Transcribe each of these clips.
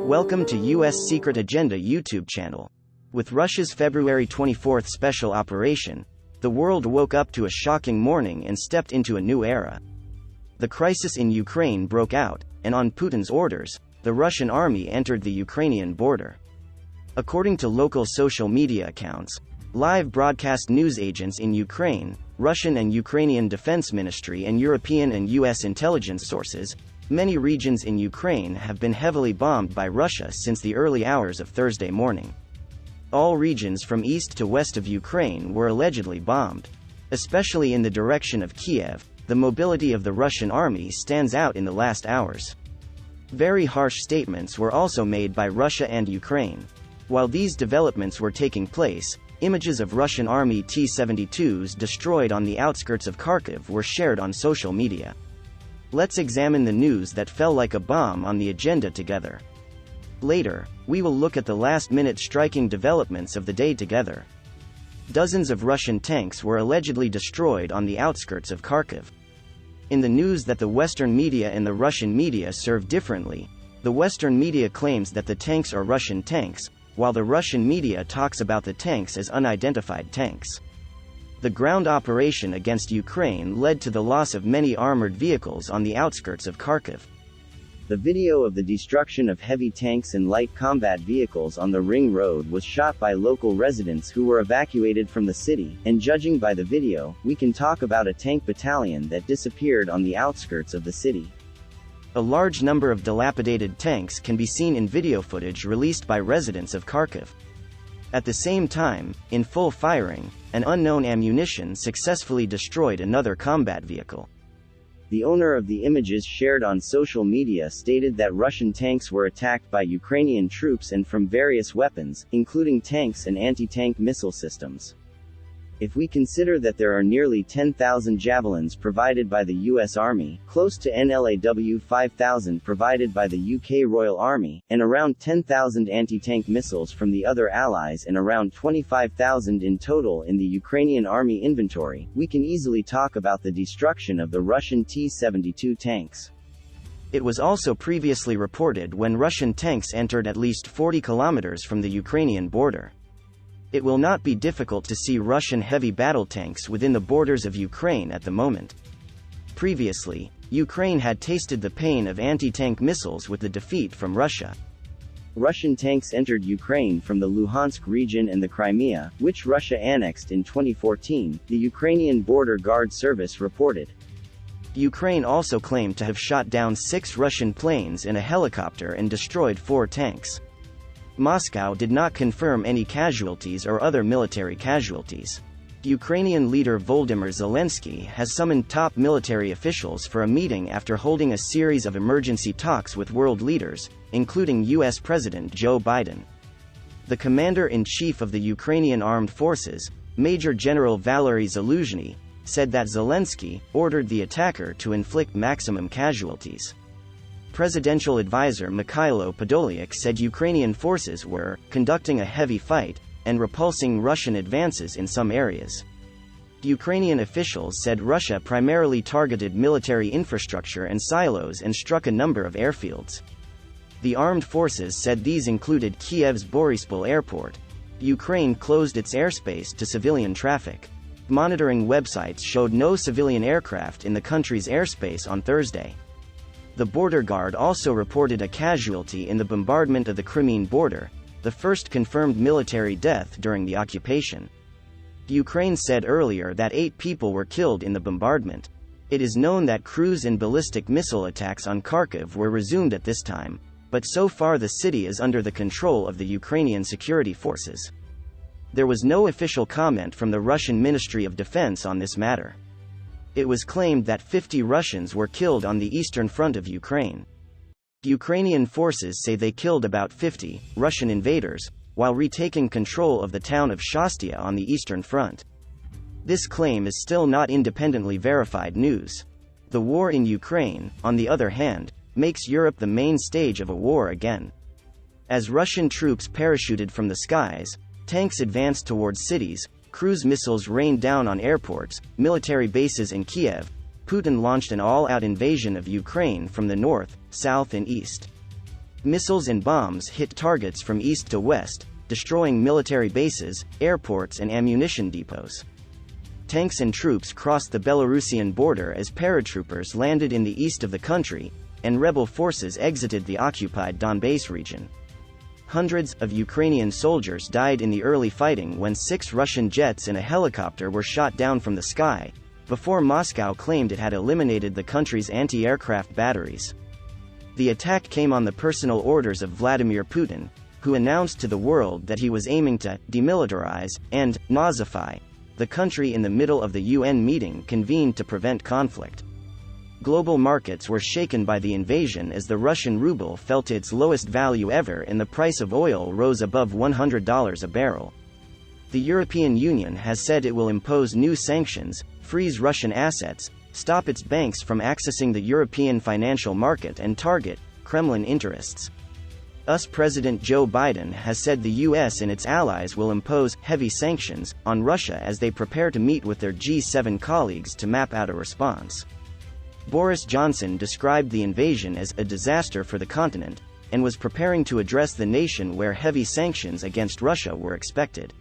Welcome to U.S. Secret Agenda YouTube channel. With Russia's February 24 special operation, the world woke up to a shocking morning and stepped into a new era. The crisis in Ukraine broke out, and on Putin's orders, the Russian army entered the Ukrainian border. According to local social media accounts, live broadcast news agents in Ukraine, Russian and Ukrainian Defense Ministry and European and U.S. intelligence sources, many regions in Ukraine have been heavily bombed by Russia since the early hours of Thursday morning. All regions from east to west of Ukraine were allegedly bombed. Especially in the direction of Kiev, the mobility of the Russian army stands out in the last hours. Very harsh statements were also made by Russia and Ukraine. While these developments were taking place, images of Russian Army T-72s destroyed on the outskirts of Kharkiv were shared on social media. Let's examine the news that fell like a bomb on the agenda together. Later, we will look at the last-minute striking developments of the day together. Dozens of Russian tanks were allegedly destroyed on the outskirts of Kharkiv. In the news that the Western media and the Russian media serve differently, the Western media claims that the tanks are Russian tanks, while the Russian media talks about the tanks as unidentified tanks. The ground operation against Ukraine led to the loss of many armored vehicles on the outskirts of Kharkiv. The video of the destruction of heavy tanks and light combat vehicles on the Ring Road was shot by local residents who were evacuated from the city, and judging by the video, we can talk about a tank battalion that disappeared on the outskirts of the city. A large number of dilapidated tanks can be seen in video footage released by residents of Kharkiv. At the same time, in full firing, an unknown ammunition successfully destroyed another combat vehicle. The owner of the images shared on social media stated that Russian tanks were attacked by Ukrainian troops and from various weapons, including tanks and anti-tank missile systems. If we consider that there are nearly 10,000 javelins provided by the U.S. Army, close to NLAW 5,000 provided by the UK Royal Army, and around 10,000 anti-tank missiles from the other allies and around 25,000 in total in the Ukrainian Army inventory, we can easily talk about the destruction of the Russian T-72 tanks. It was also previously reported when Russian tanks entered at least 40 kilometers from the Ukrainian border. It will not be difficult to see Russian heavy battle tanks within the borders of Ukraine at the moment. Previously, Ukraine had tasted the pain of anti-tank missiles with the defeat from Russia. Russian tanks entered Ukraine from the Luhansk region and the Crimea, which Russia annexed in 2014, the Ukrainian Border Guard Service reported. Ukraine also claimed to have shot down 6 Russian planes and a helicopter and destroyed 4 tanks. Moscow did not confirm any casualties or other military casualties. Ukrainian leader Volodymyr Zelensky has summoned top military officials for a meeting after holding a series of emergency talks with world leaders, including U.S. President Joe Biden. The commander-in-chief of the Ukrainian Armed Forces, Major General Valery Zaluzhny, said that Zelensky ordered the attacker to inflict maximum casualties. Presidential advisor Mikhailo Podolyak said Ukrainian forces were conducting a heavy fight and repulsing Russian advances in some areas. Ukrainian officials said Russia primarily targeted military infrastructure and silos and struck a number of airfields. The armed forces said these included Kiev's Boryspil airport. Ukraine closed its airspace to civilian traffic. Monitoring websites showed no civilian aircraft in the country's airspace on Thursday. The border guard also reported a casualty in the bombardment of the Crimean border, the first confirmed military death during the occupation. Ukraine said earlier that 8 people were killed in the bombardment. It is known that cruise and ballistic missile attacks on Kharkiv were resumed at this time, but so far the city is under the control of the Ukrainian security forces. There was no official comment from the Russian Ministry of Defense on this matter. It was claimed that 50 Russians were killed on the eastern front of Ukraine. Ukrainian forces say they killed about 50 Russian invaders, while retaking control of the town of Shastia on the eastern front. This claim is still not independently verified news. The war in Ukraine, on the other hand, makes Europe the main stage of a war again. As Russian troops parachuted from the skies, tanks advanced towards cities, cruise missiles rained down on airports, military bases in Kiev, Putin launched an all-out invasion of Ukraine from the north, south and east. Missiles and bombs hit targets from east to west, destroying military bases, airports and ammunition depots. Tanks and troops crossed the Belarusian border as paratroopers landed in the east of the country, and rebel forces exited the occupied Donbass region. Hundreds of Ukrainian soldiers died in the early fighting when 6 Russian jets and a helicopter were shot down from the sky, before Moscow claimed it had eliminated the country's anti-aircraft batteries. The attack came on the personal orders of Vladimir Putin, who announced to the world that he was aiming to demilitarize and Nazify the country in the middle of the UN meeting convened to prevent conflict. Global markets were shaken by the invasion as the Russian ruble fell to its lowest value ever and the price of oil rose above $100 a barrel. The European Union has said it will impose new sanctions, freeze Russian assets, stop its banks from accessing the European financial market and target Kremlin interests. US President Joe Biden has said the US and its allies will impose heavy sanctions on Russia as they prepare to meet with their G7 colleagues to map out a response. Boris Johnson described the invasion as a disaster for the continent, and was preparing to address the nation where heavy sanctions against Russia were expected.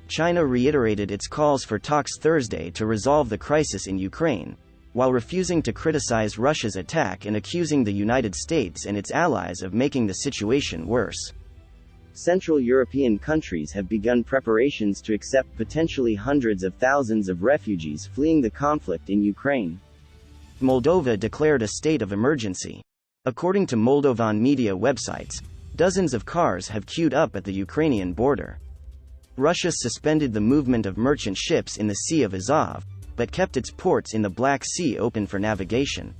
China reiterated its calls for talks Thursday to resolve the crisis in Ukraine, while refusing to criticize Russia's attack and accusing the United States and its allies of making the situation worse. Central European countries have begun preparations to accept potentially hundreds of thousands of refugees fleeing the conflict in Ukraine. Moldova declared a state of emergency. According to Moldovan media websites, dozens of cars have queued up at the Ukrainian border. Russia suspended the movement of merchant ships in the Sea of Azov, but kept its ports in the Black Sea open for navigation.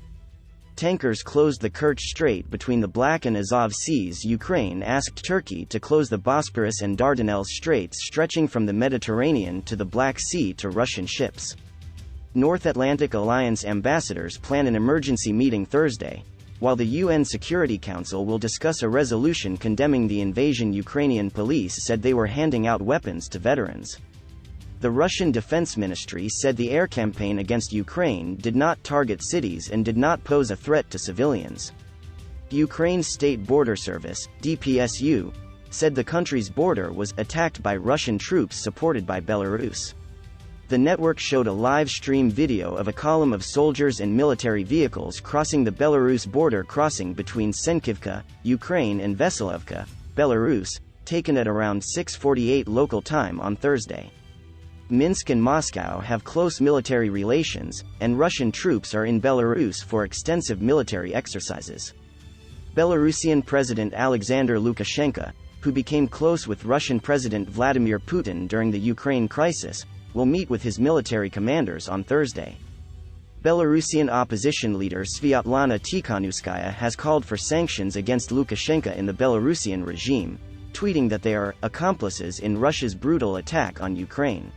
Tankers closed the Kerch Strait between the Black and Azov Seas. Ukraine asked Turkey to close the Bosporus and Dardanelles Straits stretching from the Mediterranean to the Black Sea to Russian ships. North Atlantic Alliance ambassadors plan an emergency meeting Thursday, while the UN Security Council will discuss a resolution condemning the invasion. Ukrainian police said they were handing out weapons to veterans. The Russian Defense Ministry said the air campaign against Ukraine did not target cities and did not pose a threat to civilians. Ukraine's State Border Service, DPSU, said the country's border was attacked by Russian troops supported by Belarus. The network showed a live stream video of a column of soldiers and military vehicles crossing the Belarus border crossing between Senkivka, Ukraine and Veselivka, Belarus, taken at around 6:48 local time on Thursday. Minsk and Moscow have close military relations, and Russian troops are in Belarus for extensive military exercises. Belarusian President Alexander Lukashenko, who became close with Russian President Vladimir Putin during the Ukraine crisis, will meet with his military commanders on Thursday. Belarusian opposition leader Sviatlana Tikhanovskaya has called for sanctions against Lukashenko in the Belarusian regime, tweeting that they are accomplices in Russia's brutal attack on Ukraine.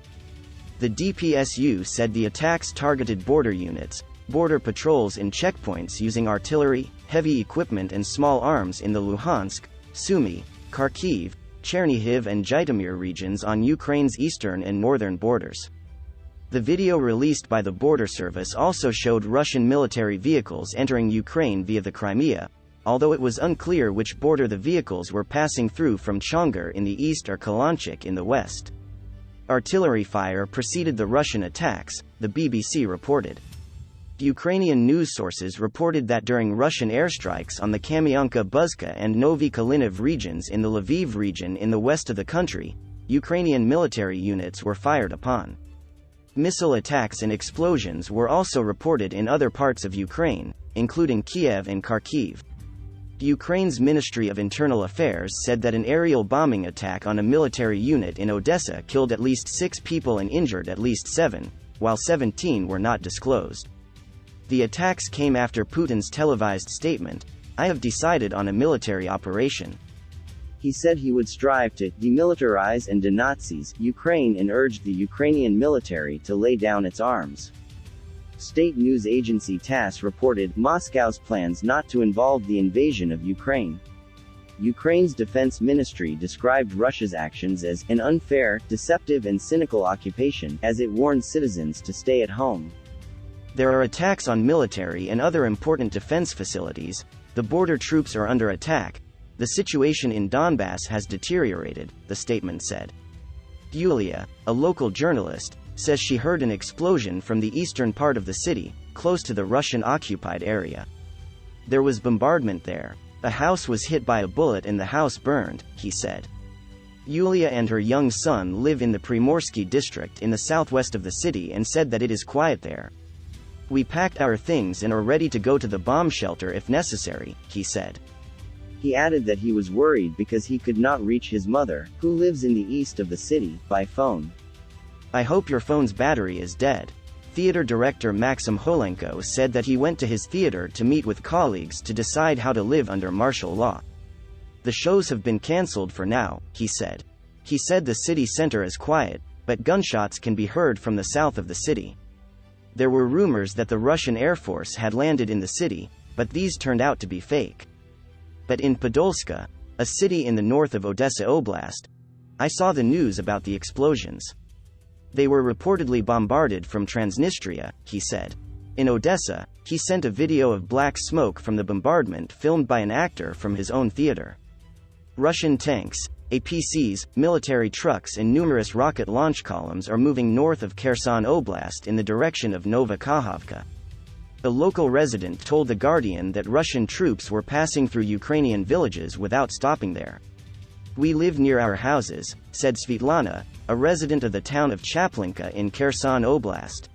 The DPSU said the attacks targeted border units, border patrols and checkpoints using artillery, heavy equipment and small arms in the Luhansk, Sumy, Kharkiv, Chernihiv and Zhytomyr regions on Ukraine's eastern and northern borders. The video released by the Border Service also showed Russian military vehicles entering Ukraine via the Crimea, although it was unclear which border the vehicles were passing through from Chongar in the east or Kalanchik in the west. Artillery fire preceded the Russian attacks, the BBC reported. Ukrainian news sources reported that during Russian airstrikes on the Kamyanka-Buzka and Novy Kaliniv regions in the Lviv region in the west of the country, Ukrainian military units were fired upon. Missile attacks and explosions were also reported in other parts of Ukraine, including Kiev and Kharkiv. Ukraine's Ministry of Internal Affairs said that an aerial bombing attack on a military unit in Odessa killed at least 6 people and injured at least 7, while 17 were not disclosed. The attacks came after Putin's televised statement, "I have decided on a military operation." He said he would strive to demilitarize and denazize Ukraine and urged the Ukrainian military to lay down its arms. State news agency TASS reported Moscow's plans not to involve the invasion of Ukraine. Ukraine's defense ministry described Russia's actions as an unfair, deceptive and cynical occupation, as it warned citizens to stay at home. There are attacks on military and other important defense facilities, the border troops are under attack, the situation in Donbass has deteriorated, the statement said. Yulia, a local journalist, says she heard an explosion from the eastern part of the city, close to the Russian-occupied area. There was bombardment there. A house was hit by a bullet and the house burned, he said. Yulia and her young son live in the Primorsky district in the southwest of the city and said that it is quiet there. We packed our things and are ready to go to the bomb shelter if necessary, he said. He added that he was worried because he could not reach his mother, who lives in the east of the city, by phone. I hope your phone's battery is dead. Theater director Maxim Holenko said that he went to his theater to meet with colleagues to decide how to live under martial law. The shows have been cancelled for now, he said. He said the city center is quiet, but gunshots can be heard from the south of the city. There were rumors that the Russian Air Force had landed in the city, but these turned out to be fake. But in Podolska, a city in the north of Odessa Oblast, I saw the news about the explosions. They were reportedly bombarded from Transnistria, he said. In Odessa, he sent a video of black smoke from the bombardment filmed by an actor from his own theater. Russian tanks, APCs, military trucks and numerous rocket launch columns are moving north of Kherson Oblast in the direction of Nova Kakhovka. A local resident told The Guardian that Russian troops were passing through Ukrainian villages without stopping there. We live near our houses, said Svetlana, a resident of the town of Chaplinka in Kherson Oblast.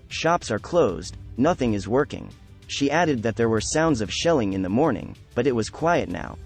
Shops are closed, nothing is working. She added that there were sounds of shelling in the morning, but it was quiet now.